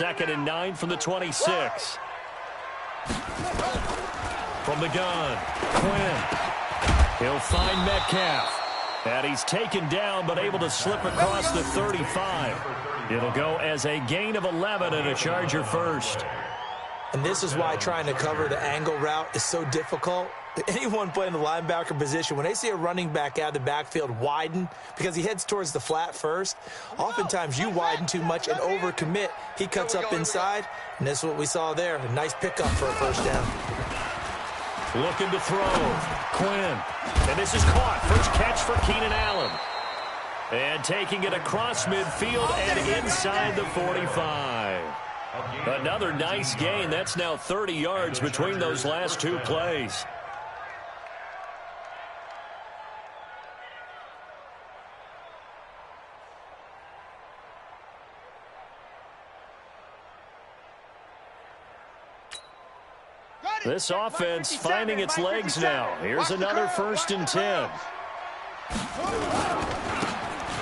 2nd and 9 from the 26. From the gun, Quinn. He'll find Metcalf. And he's taken down but able to slip across the 35. It'll go as a gain of 11 and a Charger first. And this is why trying to cover the angle route is so difficult. Anyone playing the linebacker position, when they see a running back out of the backfield widen because he heads towards the flat first, oftentimes you widen too much and overcommit. He cuts up inside, and this is what we saw there. A nice pickup for a first down. Looking to throw. Quinn. And this is caught. First catch for Keenan Allen. And taking it across midfield and inside the 45. Another nice gain. That's now 30 yards between those last two plays. This offense finding its legs now. Here's another 1st and 10.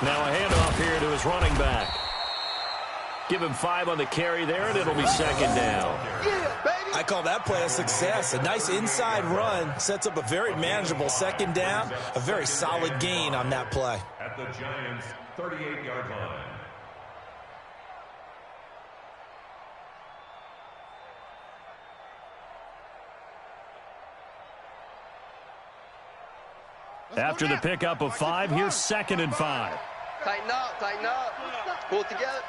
Now a handoff here to his running back. Give him 5 on the carry there, and it'll be 2nd down. I call that play a success. A nice inside run sets up a very manageable 2nd down. A very solid gain on that play. At the Giants' 38-yard line. After the pickup of 5, here's 2nd and 5. Tighten up, tighten up. Pull it together.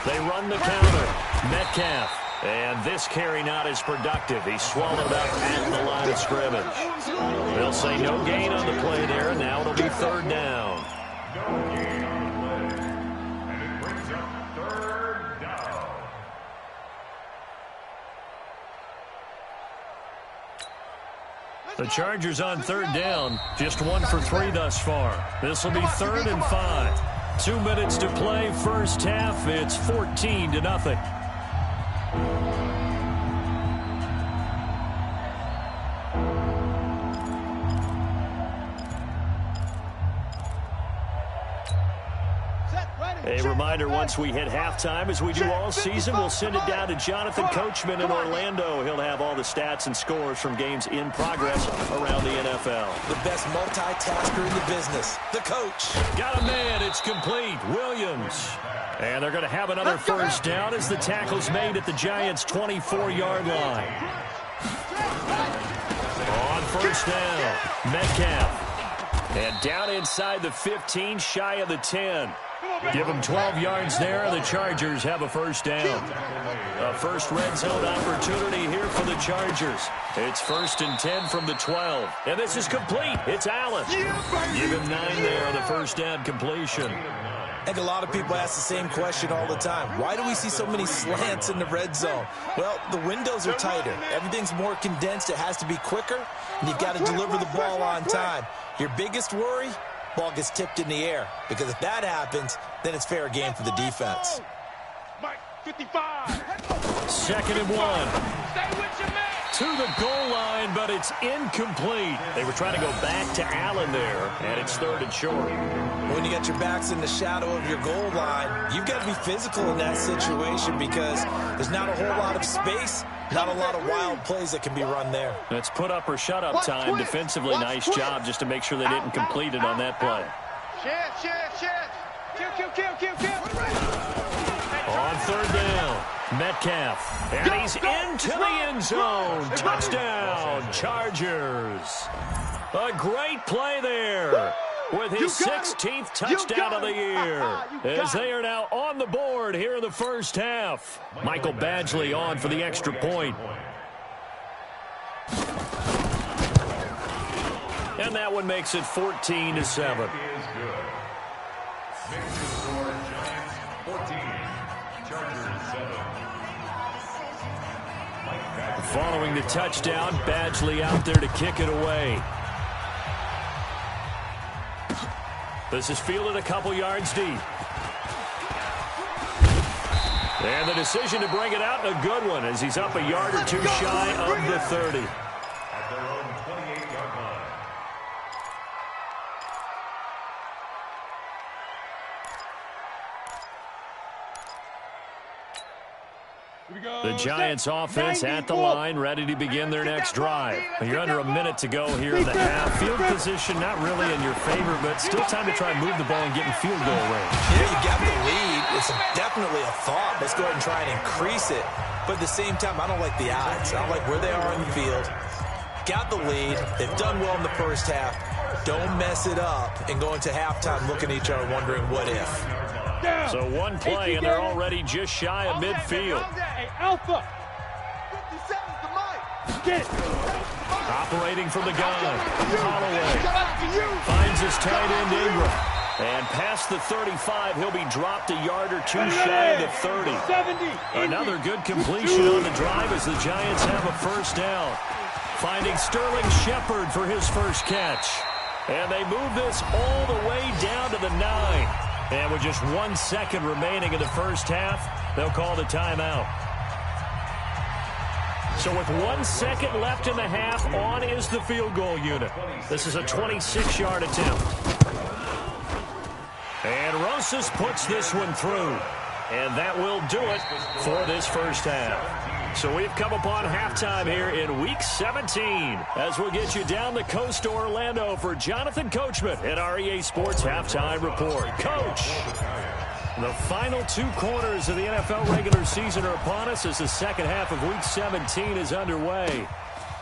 They run the counter. Metcalf. And this carry not as productive. He's swallowed up at the line of scrimmage. They'll say no gain on the play there, and now it'll be 3rd down. No gain on the play. And it brings up 3rd down. The Chargers on 3rd down. Just 1 for 3 thus far. This will be 3rd and 5. 2 minutes to play, first half. It's 14-0. A reminder, once we hit halftime, as we do all season, we'll send it down to Jonathan Coachman in Orlando. He'll have all the stats and scores from games in progress around the NFL. The best multitasker in the business, the coach. Got a man, it's complete, Williams. And they're going to have another first down as the tackle's made at the Giants' 24-yard line. On first down, Metcalf. And down inside the 15, shy of the 10. Give them 12 yards there. The Chargers have a first down. A first red zone opportunity here for the Chargers. It's 1st and 10 from the 12. And this is complete. It's Allen. Give him 9 there on the first down completion. I think a lot of people ask the same question all the time. Why do we see so many slants in the red zone? Well, the windows are tighter. Everything's more condensed. It has to be quicker, and you've got to deliver the ball on time. Your biggest worry? Ball gets tipped in the air, because if that happens, then it's fair game for the defense. 2nd and 1. To the goal line, but it's incomplete. They were trying to go back to Allen there, and it's 3rd and short. When you got your backs in the shadow of your goal line, you've got to be physical in that situation because there's not a whole lot of space, not a lot of wild plays that can be run there. It's put up or shut up time. Defensively, nice job just to make sure they didn't complete it on that play. On 3rd down, Metcalf. And he's into the end zone. Touchdown, Chargers. A great play there with his 16th touchdown of the year, as they are now on the board here in the first half. Michael Badgley on for the extra point. And that one makes it 14-7. Following the touchdown, Badgley out there to kick it away. This is fielded a couple yards deep. And the decision to bring it out, a good one, as he's up a yard or two shy of the 30. At their own 28-yard line. The Giants offense at the line, ready to begin their next drive. You're under a minute to go here in the half. Field position not really in your favor, but still time to try and move the ball and get in field goal range. Yeah, you got the lead. It's definitely a thought. Let's go ahead and try and increase it. But at the same time, I don't like the odds. I don't like where they are on the field. Got the lead. They've done well in the first half. Don't mess it up and go into halftime looking at each other wondering what if. So one play, and they're already just shy of midfield. Alpha. Operating from the gun. Holloway finds his tight end Ingram. And past the 35, he'll be dropped a yard or two shy of the 30. Another good completion on the drive as the Giants have a first down. Finding Sterling Shepard for his first catch. And they move this all the way down to the 9. And with just 1 second remaining in the first half, they'll call the timeout. So with 1 second left in the half, on is the field goal unit. This is a 26-yard attempt. And Rosas puts this one through. And that will do it for this first half. So we've come upon halftime here in Week 17 as we'll get you down the coast to Orlando for Jonathan Coachman at our EA Sports Halftime Report. Coach, the final 2 quarters of the NFL regular season are upon us as the second half of Week 17 is underway.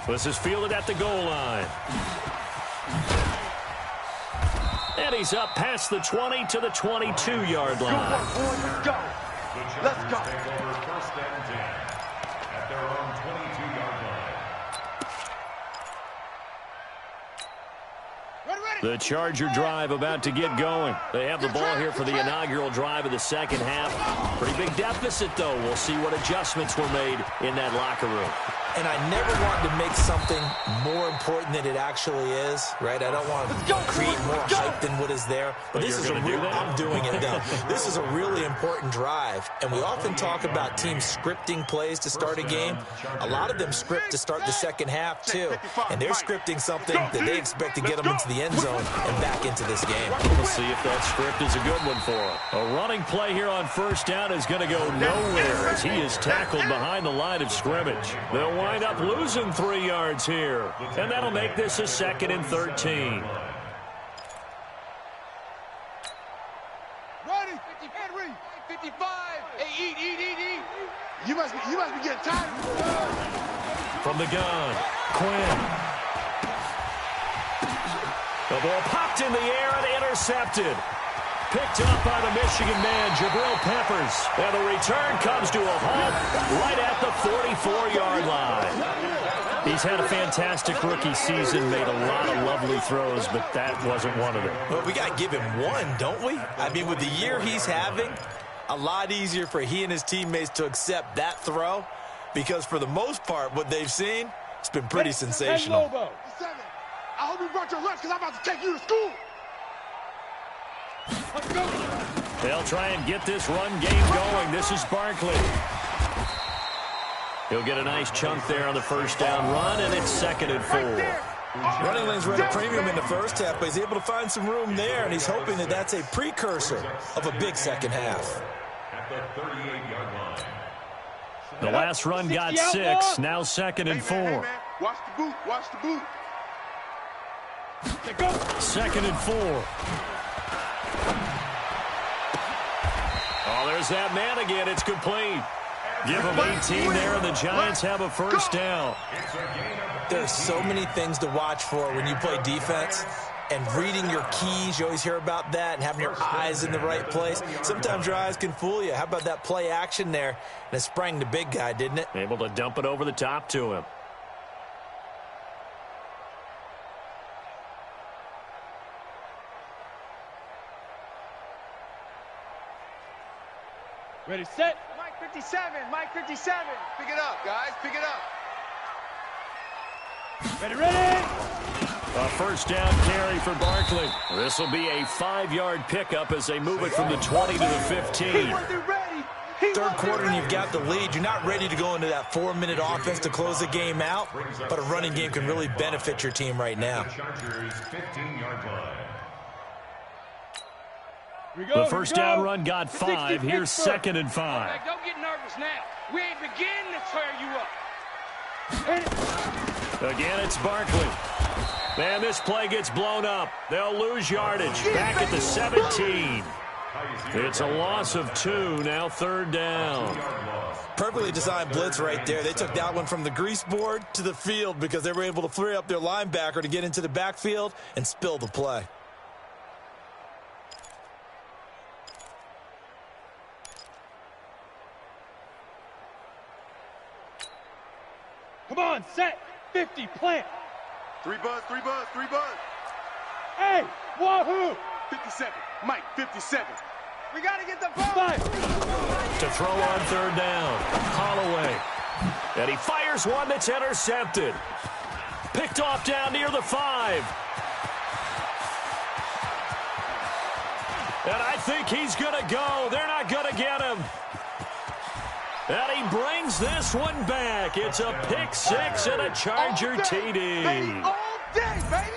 This is fielded at the goal line. And he's up past the 20 to the 22-yard line. Let's go. Let's go. The Charger drive about to get going. They have the ball here for the inaugural drive of the second half. Pretty big deficit, though. We'll see what adjustments were made in that locker room. And I never wanted to make something more important than it actually is, right? I don't want to create more hype than what is there. But this is a real, I'm doing it, though. This is a really important drive. And we often talk about teams scripting plays to start a game. A lot of them script to start the second half, too. And they're scripting something that they expect to get them into the end zone and back into this game. We'll see if that script is a good one for them. A running play here on first down is going to go nowhere as he is tackled behind the line of scrimmage. They'll wind up losing 3 yards here, and that'll make this a 2nd and 13. Ready, Henry, 55. Hey, eat. You must be getting tired. From the gun, Quinn. The ball popped in the air and intercepted. Picked up by the Michigan man, Jabril Peppers. And the return comes to a halt right at the 44-yard line. He's had a fantastic rookie season, made a lot of lovely throws, but that wasn't one of them. Well, we got to give him one, don't we? I mean, with the year he's having, a lot easier for he and his teammates to accept that throw because for the most part, what they've seen, it's been pretty sensational. I hope you brought your lunch because I'm about to take you to school. Let's go. They'll try and get this run game going. This is Barkley. He'll get a nice chunk there on the first down run, and it's 2nd and 4. Running lanes were at a premium in the first half, but he's able to find some room there, and he's hoping that that's a precursor of a big second half. At the 38-yard line. The last run got 6, now 2nd and 4. Hey, man. Watch the boot. Watch the boot. 2nd and 4. Oh, there's that man again. It's complete. Give him 18 there, and the Giants have a first down. There's so many things to watch for when you play defense. And reading your keys, you always hear about that, and having your eyes in the right place. Sometimes your eyes can fool you. How about that play action there? And it sprang the big guy, didn't it? Able to dump it over the top to him. Ready, set. Mike 57. Mike 57. Pick it up, guys. Pick it up. Ready. A first down carry for Barkley. This will be a 5-yard pickup as they move it from the 20 to the 15. Third quarter and you've got the lead. You're not ready to go into that 4-minute offense to close the game out, but a running game can really benefit your team right now. The first down run got 5. Here's 2nd and 5. Hey, don't get nervous now. We ain't beginning to tear you up. Again, it's Barkley. Man, this play gets blown up. They'll lose yardage. Back at the 17. It's a loss of 2. Now 3rd down. Perfectly designed blitz right there. They took that one from the grease board to the field because they were able to free up their linebacker to get into the backfield and spill the play. Come on, set, 50, plant. 3 buzz, 3 buzz, 3 buzz. Hey, wahoo! 57, Mike, 57. We got to get the ball. 5. To throw on 3rd down. Holloway. And he fires one that's intercepted. Picked off down near the 5. And I think he's going to go. They're not going to get him. And he brings this one back. It's a pick 6 and a Charger TD. Baby, all day, baby.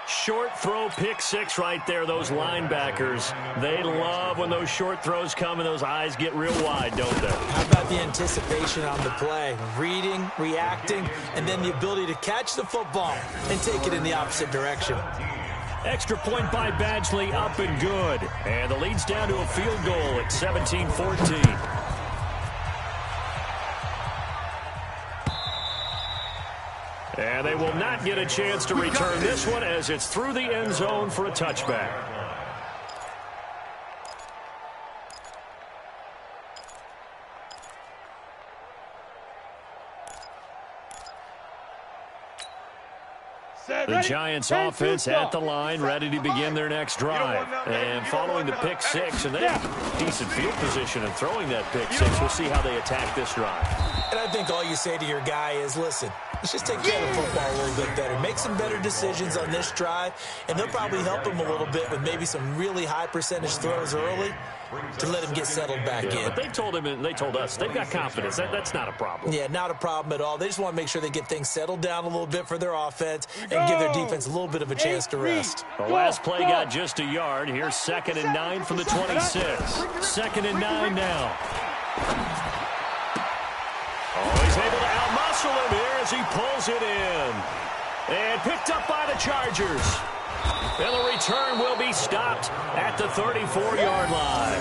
Short throw, pick 6 right there. Those linebackers, they love when those short throws come and those eyes get real wide, don't they? How about the anticipation on the play? Reading, reacting, and then the ability to catch the football and take it in the opposite direction. Extra point by Badgley, up and good. And the lead's down to a field goal at 17-14. And they will not get a chance to return this one as it's through the end zone for a touchback. The Giants offense at the line, ready to begin their next drive. And following the pick 6, and they have decent field position and throwing that pick 6. We'll see how they attack this drive. And I think all you say to your guy is, listen, let's just take care of the football a little bit better. Make some better decisions on this drive, and they'll probably help him a little bit with maybe some really high percentage throws early to let him get settled back in. But they told him, and they told us, they've got confidence. That's not a problem. Yeah, not a problem at all. They just want to make sure they get things settled down a little bit for their offense and give their defense a little bit of a chance to rest. The last play got just a yard. Here's 2nd and 9 from the 26. 2nd and 9 now. Oh, he's able to outmuscle him here as he pulls it in. And picked up by the Chargers. And the return will be stopped at the 34-yard line.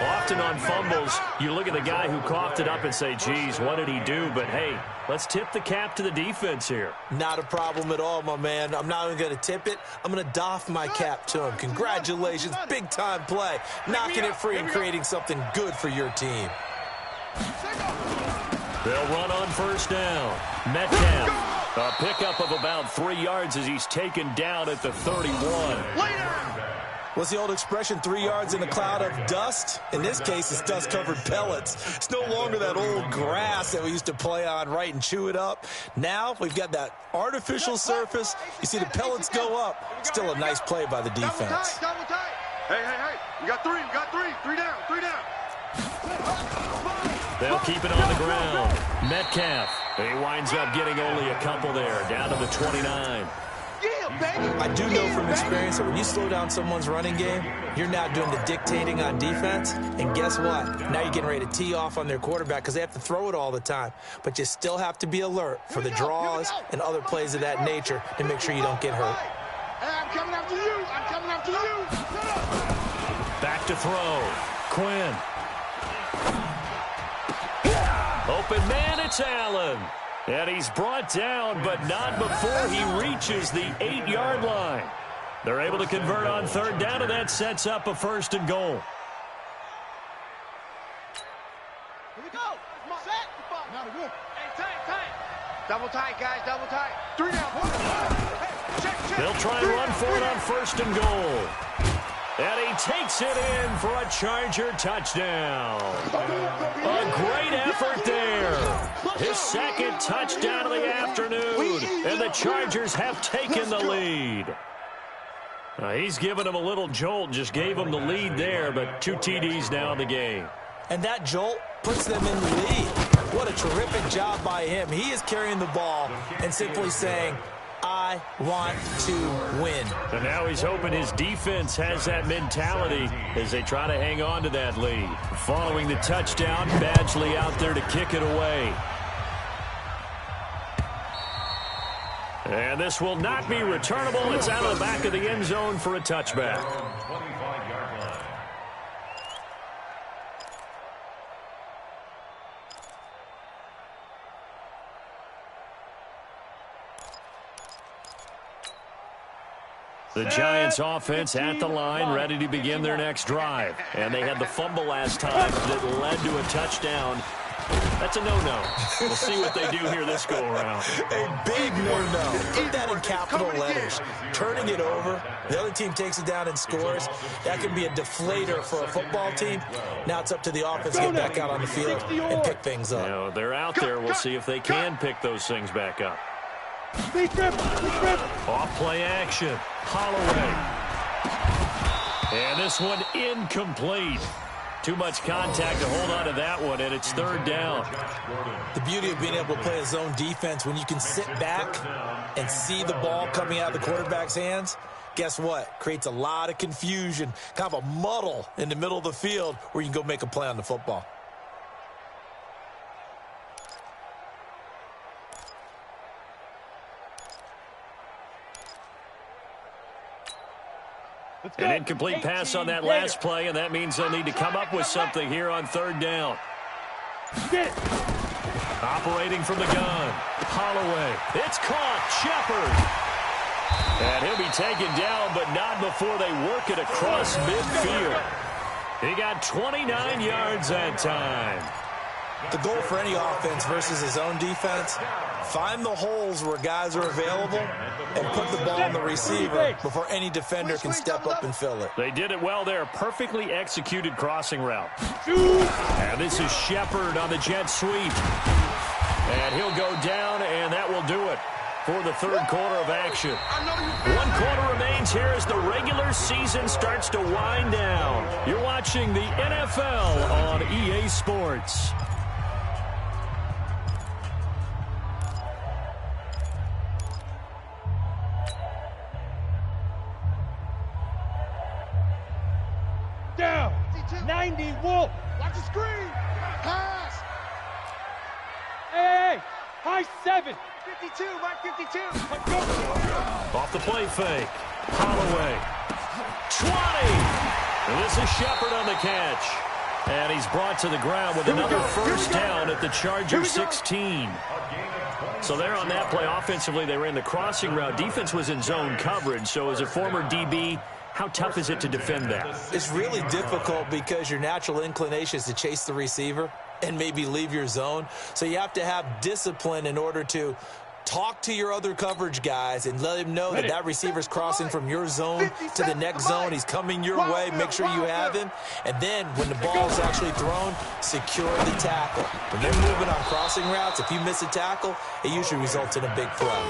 Often on fumbles, you look at the guy who coughed it up and say, geez, what did he do? But, hey, let's tip the cap to the defense here. Not a problem at all, my man. I'm not even going to tip it. I'm going to doff my cap to him. Congratulations, big-time play. Knocking it free and creating something good for your team. They'll run on 1st down. Metcalf. A pickup of about 3 yards as he's taken down at the 31. What's the old expression, 3 yards in a cloud of dust? In this case, it's dust-covered pellets. It's no longer that old grass that we used to play on, right, and chew it up. Now we've got that artificial surface. You see the pellets go up. Still a nice play by the defense. Double tight. Hey. We got 3. 3 down. 3 down. They'll keep it on the ground. Metcalf. He winds up getting only a couple there, down to the 29. I do know from experience that when you slow down someone's running game, you're now doing the dictating on defense. And guess what? Now you're getting ready to tee off on their quarterback because they have to throw it all the time. But you still have to be alert for the draws and other plays of that nature to make sure you don't get hurt. Hey, I'm coming after you. Back to throw. Quinn. Open man, it's Allen. And he's brought down, but not before he reaches the 8-yard line. They're able to convert on 3rd down, and that sets up a 1st and goal. Here we go. Come on. Set. Now the good. Hey, tight. Double tight, guys. Double tight. 3 down. Hey, check. They'll try and run for it on 1st and goal. And he takes it in for a Charger touchdown. A great effort there. His 2nd touchdown of the afternoon. And the Chargers have taken the lead. He's given him a little jolt, just gave him the lead there, but 2 TDs now in the game. And that jolt puts them in the lead. What a terrific job by him. He is carrying the ball and simply saying, I I want to win. And now he's hoping his defense has that mentality as they try to hang on to that lead. Following the touchdown, Badgley out there to kick it away. And this will not be returnable. It's out of the back of the end zone for a touchback. The Giants offense at the line, ready to begin their next drive. And they had the fumble last time that led to a touchdown. That's a no-no. We'll see what they do here this go-around. A big no-no. Put that in capital letters. Turning it over, the other team takes it down and scores. That can be a deflator for a football team. Now it's up to the offense to get back out on the field and pick things up. You know, they're out there. We'll see if they can pick those things back up. Off play action. Holloway. And this one incomplete. Too much contact to hold on to that one, and it's third down. The beauty of being able to play a zone defense, when you can sit back and see the ball coming out of the quarterback's hands, guess what? Creates a lot of confusion, kind of a muddle in the middle of the field where you can go make a play on the football. An incomplete pass on that last play, and that means they'll need to come up with something here on third down. Operating from the gun. Holloway. It's caught. Shepard. And he'll be taken down, but not before they work it across midfield. He got 29 yards that time. The goal for any offense versus his own defense, find the holes where guys are available and put the ball on the receiver before any defender can step up and fill it. They did it well there. Perfectly executed crossing route. And this is Shepard on the jet sweep. And he'll go down, and that will do it for the third quarter of action. 1 quarter remains here as the regular season starts to wind down. You're watching the NFL on EA Sports. Down. 90 Wolf. Watch the screen. Pass. Hey, high 7. 52, Mike 52. Off the play fake. Holloway. 20. And this is Shepard on the catch. And he's brought to the ground with another first down at the Chargers 16. So there on that play, offensively, they ran the crossing route. Defense was in zone coverage. So as a former DB, how tough is it to defend that? It's really difficult because your natural inclination is to chase the receiver and maybe leave your zone. So you have to have discipline in order to talk to your other coverage guys and let him know that that receiver's crossing from your zone to the next zone. He's coming your way. Make sure you have him. And then when the ball is actually thrown, secure the tackle. When you're moving on crossing routes, if you miss a tackle, it usually results in a big play.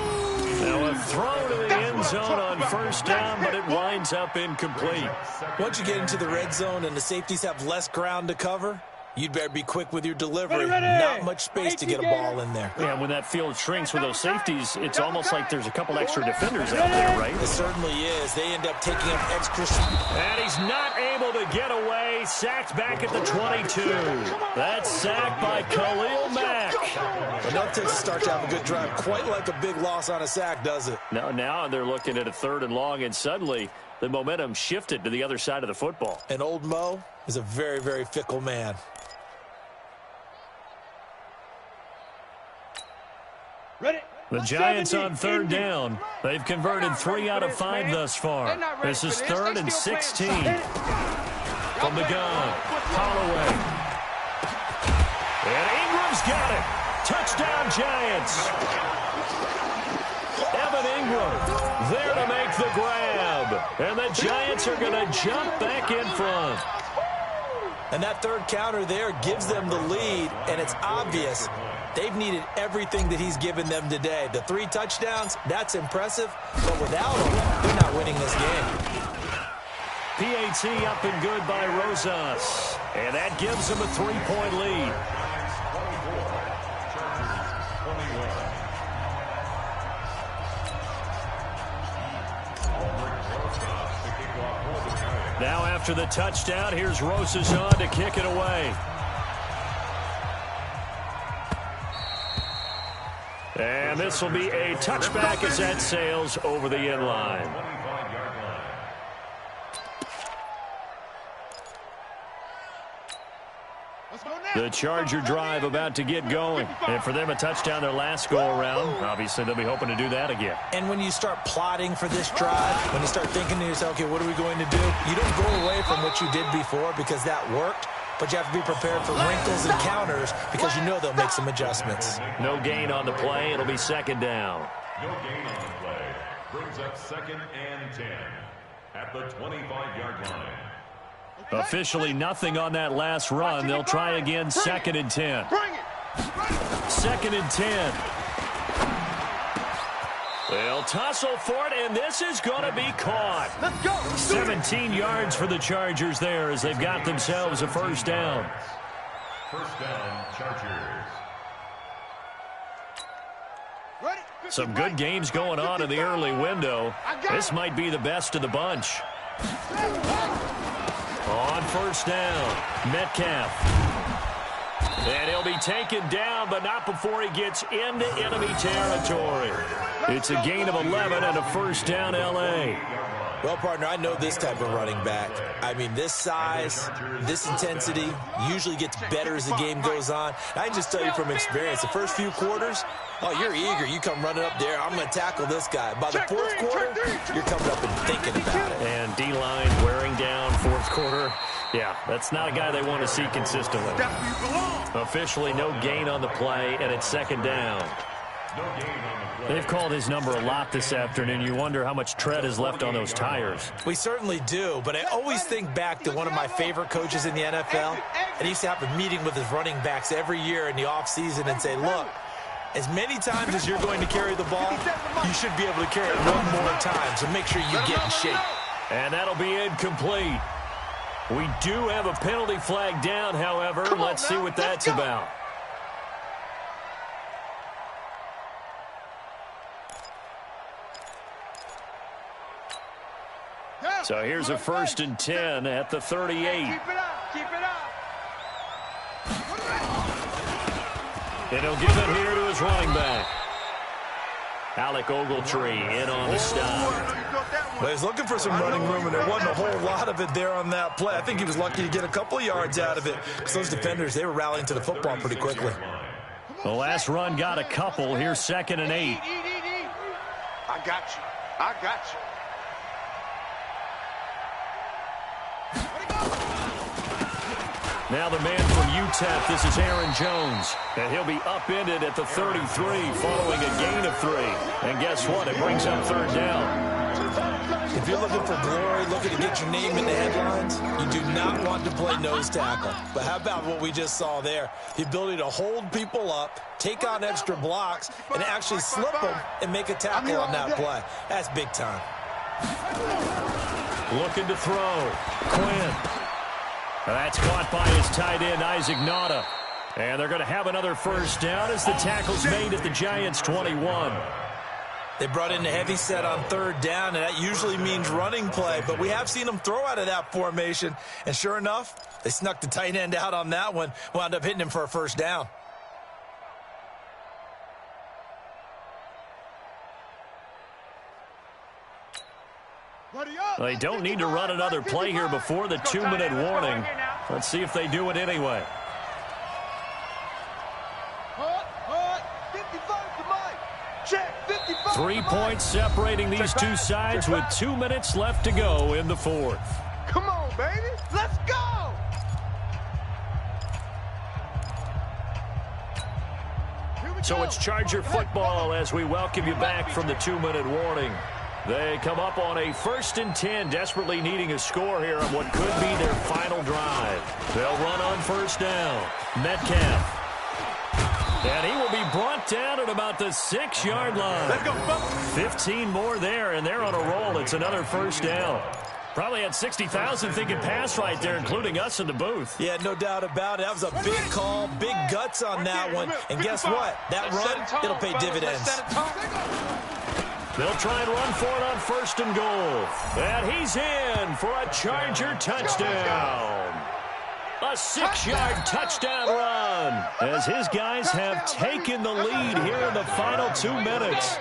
Now a throw to the end zone on first down, but it winds up incomplete. Once you get into the red zone and the safeties have less ground to cover, you'd better be quick with your delivery. Not much space to get a ball in there. Yeah, when that field shrinks with those safeties, it's almost like there's a couple extra defenders out there, right? It certainly is. They end up taking up extra. And he's not able to get away. Sacked back at the 22. That's sacked by Khalil Mack. But don't take a start to have a good drive. Quite like a big loss on a sack, does it? No, now they're looking at a third and long, and suddenly the momentum shifted to the other side of the football. And old Mo is a very, very fickle man. The Giants on third down. They've converted 3 out of 5 thus far. This is 3rd and 16. From the gun, Holloway. And Ingram's got it. Touchdown, Giants. Evan Ingram there to make the grab. And the Giants are going to jump back in front. And that third counter there gives them the lead, and it's obvious they've needed everything that he's given them today. The 3 touchdowns, that's impressive, but without him, they're not winning this game. PAT up and good by Rosas, and that gives them a 3-point lead. Now after the touchdown, here's Rosas on to kick it away. And this will be a touchback as that sails over the end line. The Charger drive about to get going. And for them, a touchdown their last go-around. Obviously, they'll be hoping to do that again. And when you start plotting for this drive, when you start thinking to yourself, okay, what are we going to do? You don't go away from what you did before because that worked, but you have to be prepared for wrinkles and counters because you know they'll make some adjustments. No gain on the play. It'll be second down. No gain on the play. Brings up 2nd and 10 at the 25-yard line. Officially nothing on that last run. They'll try again, 2nd and 10. 2nd and 10. They'll tussle for it, and this is going to be caught. Let's go. 17 yards for the Chargers there as they've got themselves a first down. First down, Chargers. Ready? Some good games going on in the early window. This might be the best of the bunch. On first down, Metcalf. And he'll be taken down, but not before he gets into enemy territory. It's a gain of 11 and a first down, L.A. Well, partner, I know this type of running back. I mean, this size, this intensity usually gets better as the game goes on. I can just tell you from experience, the first few quarters, oh, you're eager. You come running up there, I'm going to tackle this guy. By the fourth quarter, you're coming up and thinking about it. And D-line wearing down fourth quarter. Yeah, that's not a guy they want to see consistently. Officially no gain on the play, and it's second down. They've called his number a lot this afternoon. You wonder how much tread is left on those tires. We certainly do, but I always think back to one of my favorite coaches in the NFL, and he used to have a meeting with his running backs every year in the offseason and say, look, as many times as you're going to carry the ball, you should be able to carry it one more time, so make sure you get in shape. And that'll be incomplete. We do have a penalty flag down, however. Let's see what that's about. So here's a 1st and 10 at the 38. Keep it up. Keep it up. And he'll give it here to his running back. Alec Ogletree in on the stop. Well, he's looking for some running room, and there wasn't a whole lot of it there on that play. I think he was lucky to get a couple of yards out of it because those defenders, they were rallying to the football pretty quickly. The last run got a couple. Here's 2nd and 8. I got you. I got you. Now the man from UTEP, this is Aaron Jones. And he'll be upended at the 33 following a gain of 3. And guess what? It brings up third down. If you're looking for glory, looking to get your name in the headlines, you do not want to play nose tackle. But how about what we just saw there? The ability to hold people up, take on extra blocks, and actually slip them and make a tackle on that play. That's big time. Looking to throw. Quinn. That's caught by his tight end, Isaac Nauta. And they're going to have another first down as the tackle's made at the Giants' 21. They brought in a heavy set on third down, and that usually means running play. But we have seen them throw out of that formation. And sure enough, they snuck the tight end out on that one, wound up hitting him for a first down. They don't need to run another play here before the 2-minute warning. Let's see if they do it anyway. 3 points separating these two sides with 2 minutes left to go in the fourth. Come on, baby. Let's go. So it's Charger football as we welcome you back from the 2-minute warning. They come up on a 1st and 10, desperately needing a score here on what could be their final drive. They'll run on first down. Metcalf. And he will be brought down at about the 6-yard line. Let's go, 15 more there, and they're on a roll. It's another first down. Probably had 60,000 thinking pass right there, including us in the booth. Yeah, no doubt about it. That was a big call, big guts on that one. And guess what? That run, it'll pay dividends. They'll try and run for it on 1st and goal. And he's in for a Charger touchdown. A 6-yard touchdown run as his guys have taken the lead here in the final 2 minutes.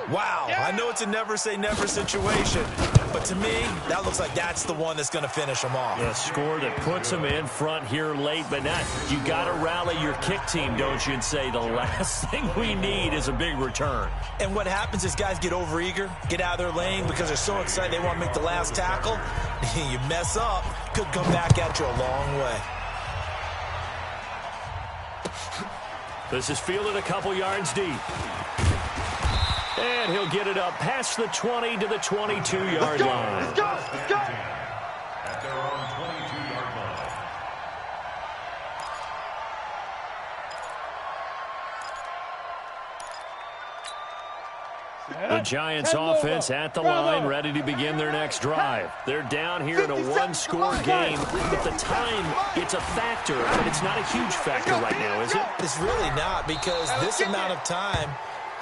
Wow, I know it's a never-say-never situation, but to me, that looks like that's the one that's going to finish them off. A score that puts them in front here late, but not. You got to rally your kick team, don't you, and say the last thing we need is a big return. And what happens is guys get overeager, get out of their lane because they're so excited they want to make the last tackle. You mess up, could come back at you a long way. This is fielded a couple yards deep. And he'll get it up past the 20 to the 22-yard line. Let's go! Let's go! At their own 22-yard line. The Giants offense at the line, ready to begin their next drive. They're down here in a one-score game. At the time, it's a factor, but it's not a huge factor right now, is it? It's really not, because this amount of time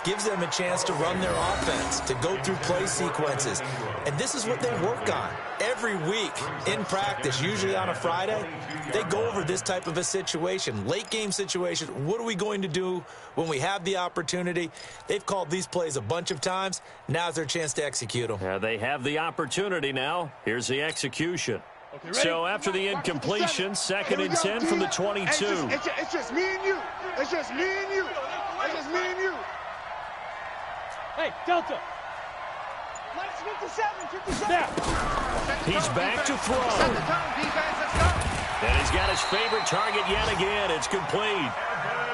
gives them a chance to run their offense, to go through play sequences. And this is what they work on every week in practice, usually on a Friday. They go over this type of a situation, late game situation. What are we going to do when we have the opportunity? They've called these plays a bunch of times. Now's their chance to execute them. They have the opportunity now. Here's the execution. So after the incompletion, 2nd and 10 from the 22. It's just me and you. It's just me and you. It's just me and you. Hey, Delta. 57. Now. He's back to throw. And he's got his favorite target yet again. It's complete.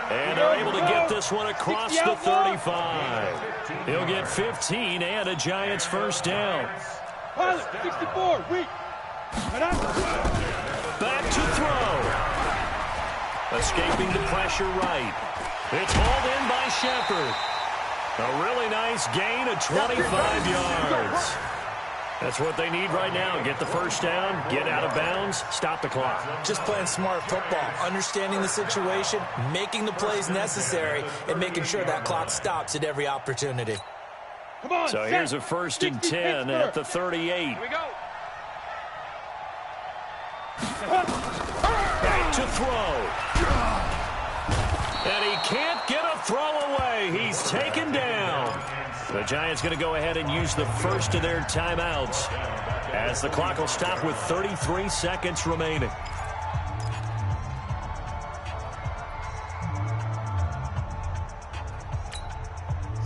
And they're able to get this one across the 35. He'll get 15 and a Giants first down. Pilot, 64, weak. Back to throw. Escaping the pressure right. It's hauled in by Shepard. A really nice gain of 25 yards. That's what they need right now. Get the first down, get out of bounds, stop the clock. Just playing smart football, understanding the situation, making the plays necessary, and making sure that clock stops at every opportunity. Come on, so here's a 1st and 10 at the 38. Here we go. Back to throw. And he can't get a throw away. He's taken down. The Giants going to go ahead and use the first of their timeouts as the clock will stop with 33 seconds remaining.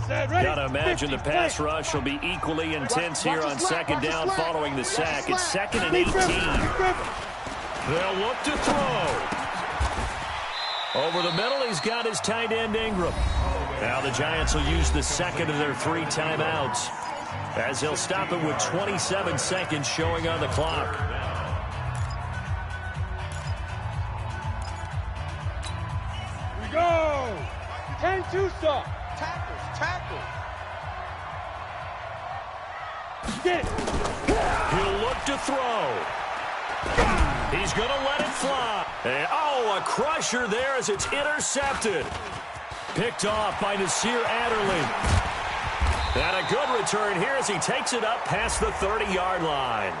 Got to imagine the pass rush will be equally intense here on 2nd down following the sack. It's 2nd and 18. They'll look to throw. Over the middle, he's got his tight end, Ingram. Now the Giants will use the 2nd of their 3 timeouts as they'll stop it with 27 seconds showing on the clock. Here we go. 10-2 stop. Tackle. Get. He'll look to throw. He's going to let it fly. And, a crusher there as it's intercepted. Picked off by Nasir Adderley. And a good return here as he takes it up past the 30-yard line.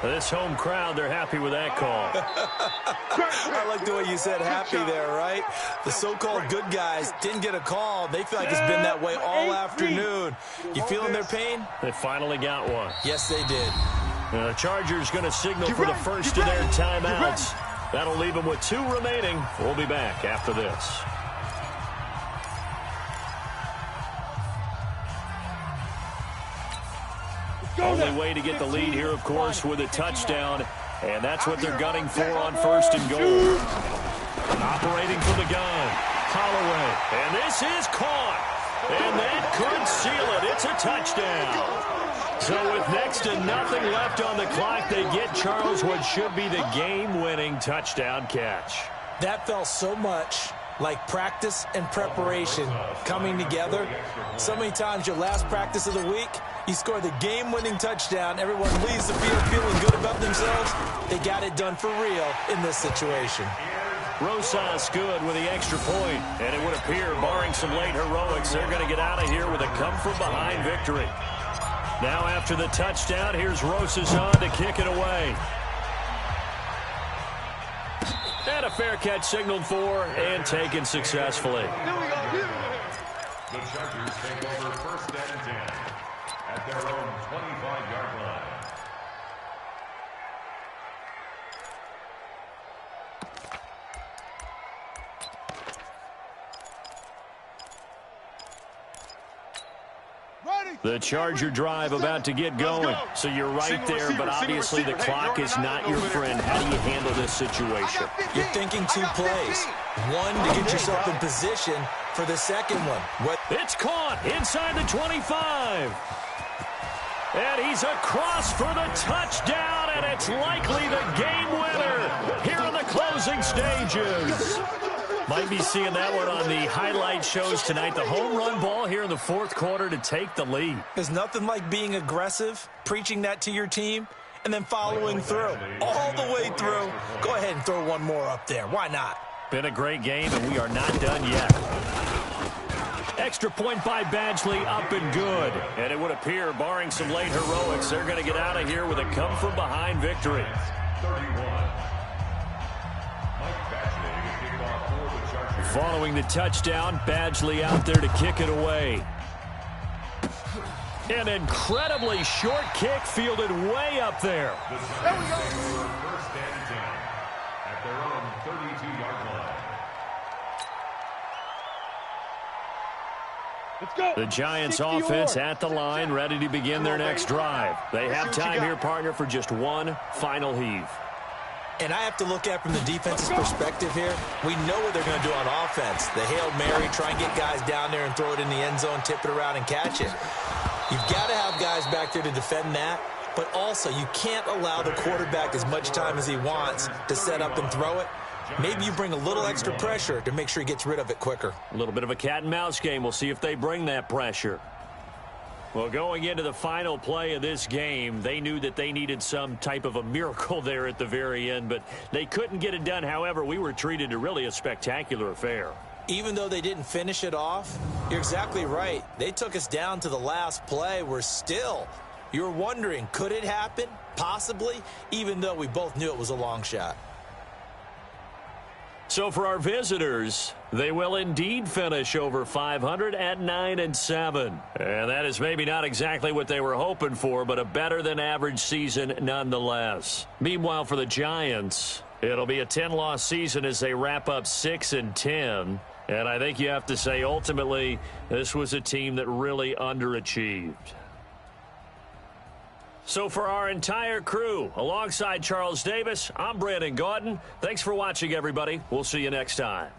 This home crowd, they're happy with that call. I like the way you said happy there, right? The so-called good guys didn't get a call. They feel like it's been that way all afternoon. You feeling their pain? They finally got one. Yes, they did. The Chargers going to signal for the first of their timeouts. That'll leave them with 2 remaining. We'll be back after this. Only way to get the lead here, of course, with a touchdown. And that's what they're gunning for on 1st and goal. Operating from the gun, Holloway. And this is caught. And that could seal it. It's a touchdown. So with next to nothing left on the clock, they get Charles what should be the game-winning touchdown catch. That felt so much like practice and preparation coming together. So many times your last practice of the week, you score the game-winning touchdown. Everyone leaves the field feeling good about themselves. They got it done for real in this situation. Rosas good with the extra point. And it would appear, barring some late heroics, they're going to get out of here with a come-from-behind victory. Now after the touchdown, here's Rosas on to kick it away. And a fair catch signaled for and taken successfully. The Chargers take over 1st and 10 at their own 25-yard line. The Charger drive about to get going. So you're right there, but obviously the clock is not your friend. How do you handle this situation? You're thinking 2 plays. One to get yourself in position for the second one. It's caught inside the 25. And he's across for the touchdown, and it's likely the game winner here in the closing stages. Might be seeing that one on the highlight shows tonight. The home run ball here in the 4th quarter to take the lead. There's nothing like being aggressive, preaching that to your team, and then following through. All the way through. Go ahead and throw one more up there. Why not? Been a great game, and we are not done yet. Extra point by Badgley, up and good. And it would appear, barring some late heroics, they're going to get out of here with a come-from-behind victory. 31. Following the touchdown, Badgley out there to kick it away. An incredibly short kick fielded way up there. The Chargers take over 1st and 10 at their own 32-yard line. Let's go. The Giants offense at the line, ready to begin their next drive. They have time here, partner, for just one final heave. And I have to look at from the defense's perspective here. We know what they're going to do on offense. The Hail Mary, try and get guys down there and throw it in the end zone, tip it around and catch it. You've got to have guys back there to defend that, but also you can't allow the quarterback as much time as he wants to set up and throw it. Maybe you bring a little extra pressure to make sure he gets rid of it quicker. A little bit of a cat and mouse game. We'll see if they bring that pressure. Well, going into the final play of this game, they knew that they needed some type of a miracle there at the very end, but they couldn't get it done. However, we were treated to really a spectacular affair. Even though they didn't finish it off, you're exactly right. They took us down to the last play. We're still, you're wondering, could it happen? Possibly, even though we both knew it was a long shot. So for our visitors, they will indeed finish over 500 at 9-7. And that is maybe not exactly what they were hoping for, but a better than average season nonetheless. Meanwhile, for the Giants, it'll be a 10-loss season as they wrap up 6-10. And I think you have to say, ultimately, this was a team that really underachieved. So for our entire crew, alongside Charles Davis, I'm Brandon Gaudin. Thanks for watching, everybody. We'll see you next time.